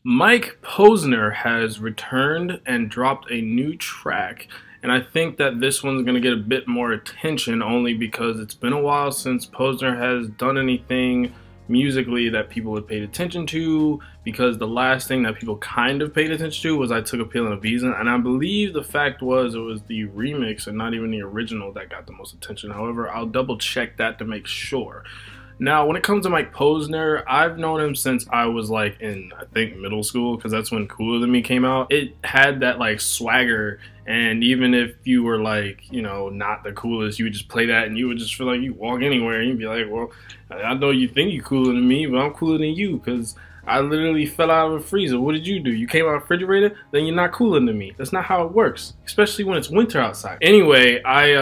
Mike Posner has returned and dropped a new track, and I think that this one's going to get a bit more attention only because it's been a while since Posner has done anything musically that people have paid attention to, because the last thing that people kind of paid attention to was I Took a Pill in Ibiza, and I believe the fact was it was the remix and not even the original that got the most attention. However, I'll double check that to make sure. Now, when it comes to Mike Posner, I've known him since I was like in, I think, middle school, because that's when Cooler Than Me came out. It had that like swagger, and even if you were like, you know, not the coolest, you would just play that and you would just feel like you walk anywhere and you'd be like, well, I know you think you're cooler than me, but I'm cooler than you, because I literally fell out of a freezer. What did you do? You came out of a refrigerator? Then you're not cooler than me. That's not how it works, especially when it's winter outside. Anyway, I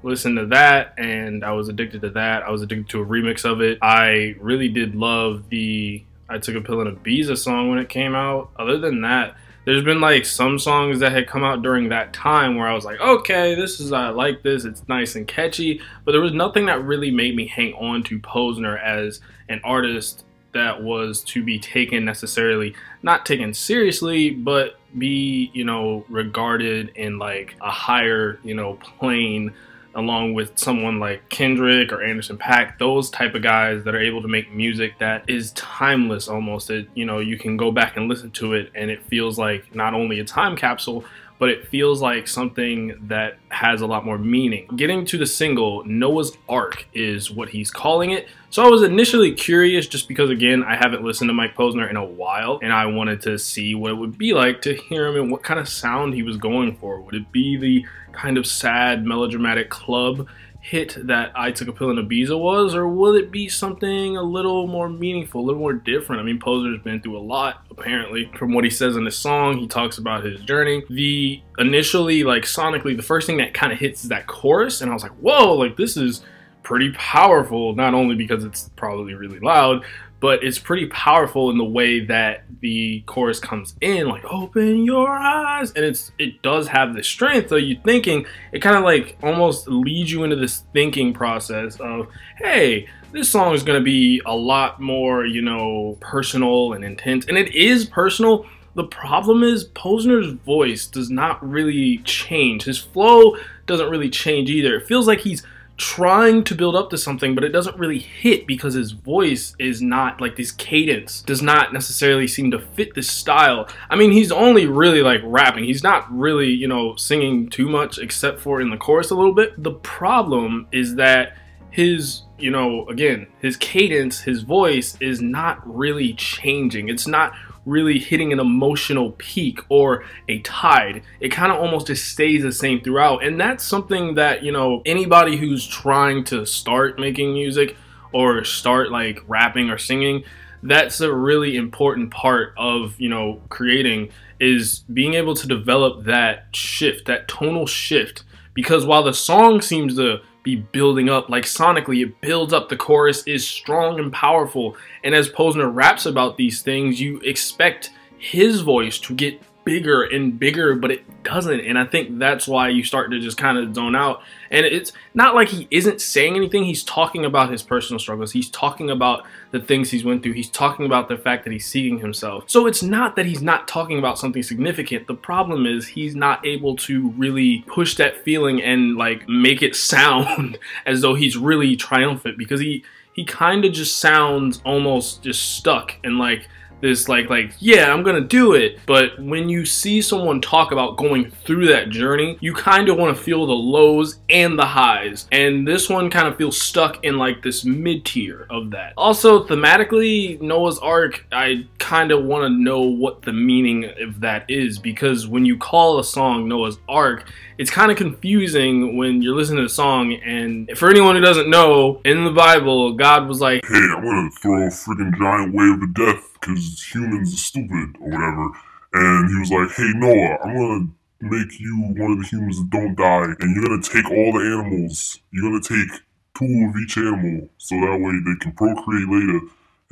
listened to that and I was addicted to that. I was addicted to a remix of it. I really did love the I Took a Pill in Ibiza song when it came out. Other than that, there's been like some songs that had come out during that time where I was like, okay, I like this, it's nice and catchy, but there was nothing that really made me hang on to Posner as an artist that was to be taken necessarily, not taken seriously, but be, you know, regarded in like a higher, you know, plane, along with someone like Kendrick or Anderson .Paak, those type of guys that are able to make music that is timeless almost. It, you know, you can go back and listen to it and it feels like not only a time capsule, but it feels like something that has a lot more meaning. Getting to the single, Noah's Ark is what he's calling it. So I was initially curious just because, again, I haven't listened to Mike Posner in a while, and I wanted to see what it would be like to hear him and what kind of sound he was going for. Would it be the kind of sad, melodramatic club hit that I Took a Pill in Ibiza was, or will it be something a little more meaningful, a little more different? I mean, Posner's been through a lot, apparently. From what he says in this song, he talks about his journey. The initially, like sonically, the first thing that kind of hits is that chorus, and I was like, whoa, like this is pretty powerful, not only because it's probably really loud, but it's pretty powerful in the way that the chorus comes in, like open your eyes, and it does have the strength. So you're thinking, it kind of like almost leads you into this thinking process of, hey, this song is going to be a lot more, you know, personal and intense, and it is personal. The problem is Posner's voice does not really change. His flow doesn't really change either. It feels like he's trying to build up to something, but it doesn't really hit because his voice is not like, this cadence does not necessarily seem to fit this style. I mean, he's only really like rapping. He's not really, you know, singing too much except for in the chorus a little bit. The problem is that his, you know, again, his cadence, his voice is not really changing. It's not really hitting an emotional peak or a tide. It kind of almost just stays the same throughout, and that's something that, you know, anybody who's trying to start making music or start like rapping or singing, that's a really important part of, you know, creating, is being able to develop that shift, that tonal shift, because while the song seems to be building up, like sonically it builds up, the chorus is strong and powerful, and as Posner raps about these things, you expect his voice to get bigger and bigger, but it doesn't, and I think that's why you start to just kind of zone out. And it's not like he isn't saying anything. He's talking about his personal struggles, he's talking about the things he's went through, he's talking about the fact that he's seeking himself. So it's not that he's not talking about something significant. The problem is he's not able to really push that feeling and like make it sound as though he's really triumphant, because he kind of just sounds almost just stuck and like this like yeah, I'm gonna do it. But when you see someone talk about going through that journey, you kind of want to feel the lows and the highs, and this one kind of feels stuck in like this mid-tier of that. Also, thematically, Noah's Ark, I kind of want to know what the meaning of that is, because when you call a song Noah's Ark, it's kind of confusing when you're listening to the song. And for anyone who doesn't know, in the Bible, God was like, hey, I'm gonna throw a freaking giant wave of death because humans are stupid or whatever. And he was like, hey Noah, I'm gonna make you one of the humans that don't die, and you're gonna take all the animals. You're gonna take 2 of each animal, so that way they can procreate later.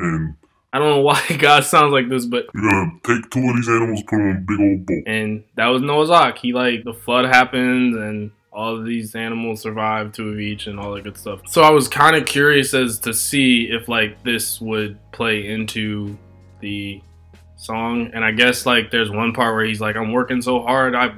And I don't know why God sounds like this, but you're gonna take 2 of these animals, put them on a big old boat. And that was Noah's Ark. He, like, the flood happened and all of these animals survived, 2 of each, and all that good stuff. So I was kind of curious as to see if like this would play into the song. And I guess like there's one part where he's like, I'm working so hard, I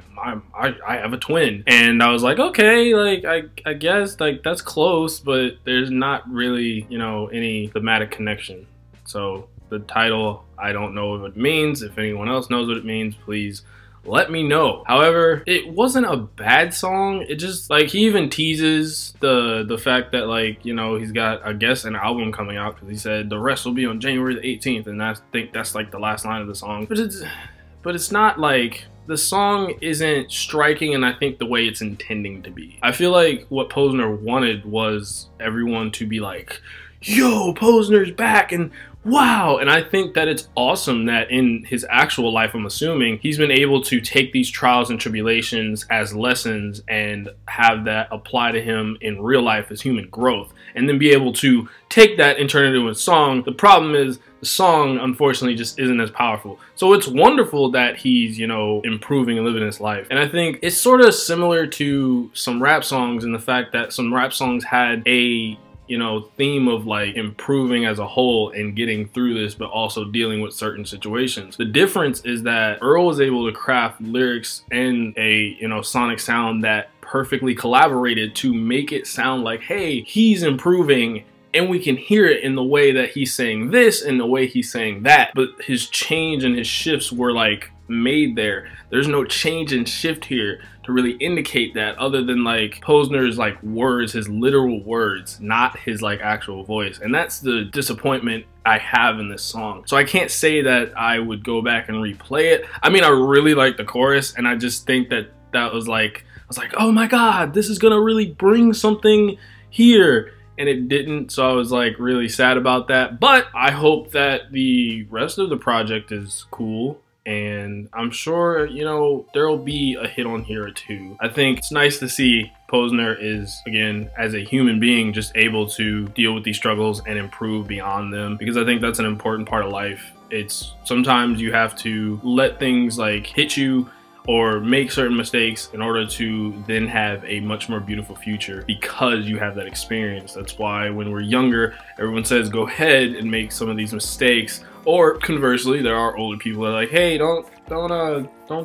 have a twin. And I was like, okay, like I guess like that's close, but there's not really, you know, any thematic connection. So the title, I don't know what it means. If anyone else knows what it means, please let me know. However, it wasn't a bad song. It just, like, he even teases the fact that, like, you know, he's got, I guess, an album coming out, because he said the rest will be on January the 18th, and I think that's like the last line of the song. But it's not like, the song isn't striking, and I think the way it's intending to be. I feel like what Posner wanted was everyone to be like, yo, Posner's back, and wow. And I think that it's awesome that in his actual life, I'm assuming, he's been able to take these trials and tribulations as lessons and have that apply to him in real life as human growth, and then be able to take that and turn it into a song. The problem is the song, unfortunately, just isn't as powerful. So it's wonderful that he's, you know, improving and living his life. And I think it's sort of similar to some rap songs in the fact that some rap songs had a, you know, theme of like improving as a whole and getting through this, but also dealing with certain situations. The difference is that Earl was able to craft lyrics and a, you know, sonic sound that perfectly collaborated to make it sound like, hey, he's improving, and we can hear it in the way that he's saying this and the way he's saying that. But his change and his shifts were like made there. There's no change and shift here to really indicate that, other than like Posner's like words, his literal words, not his like actual voice. And that's the disappointment I have in this song. So I can't say that I would go back and replay it. I mean, I really like the chorus, and I just think that that was like, I was like, oh my god, this is gonna really bring something here. And it didn't, so I was like really sad about that. But I hope that the rest of the project is cool, and I'm sure, you know, there'll be a hit on here or two. I think it's nice to see Posner is, again, as a human being, just able to deal with these struggles and improve beyond them, because I think that's an important part of life. It's sometimes you have to let things like hit you or make certain mistakes in order to then have a much more beautiful future, because you have that experience. That's why when we're younger, everyone says go ahead and make some of these mistakes, or conversely, there are older people that are like, hey, don't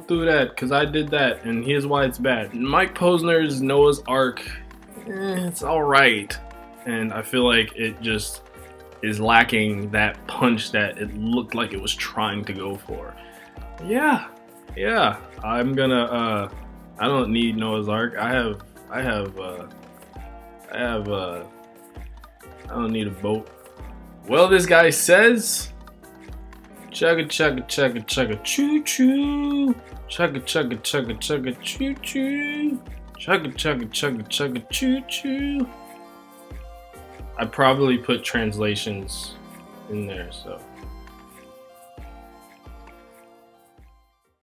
do that because I did that and here's why it's bad. Mike Posner's Noah's Ark, it's all right, and I feel like it just is lacking that punch that it looked like it was trying to go for. Yeah, I'm gonna, I don't need Noah's Ark. I don't need a boat. Well, this guy says, chugga chugga chugga chugga choo choo, chugga chugga chugga chugga choo choo, chugga chugga chugga chugga choo choo. I probably put translations in there, so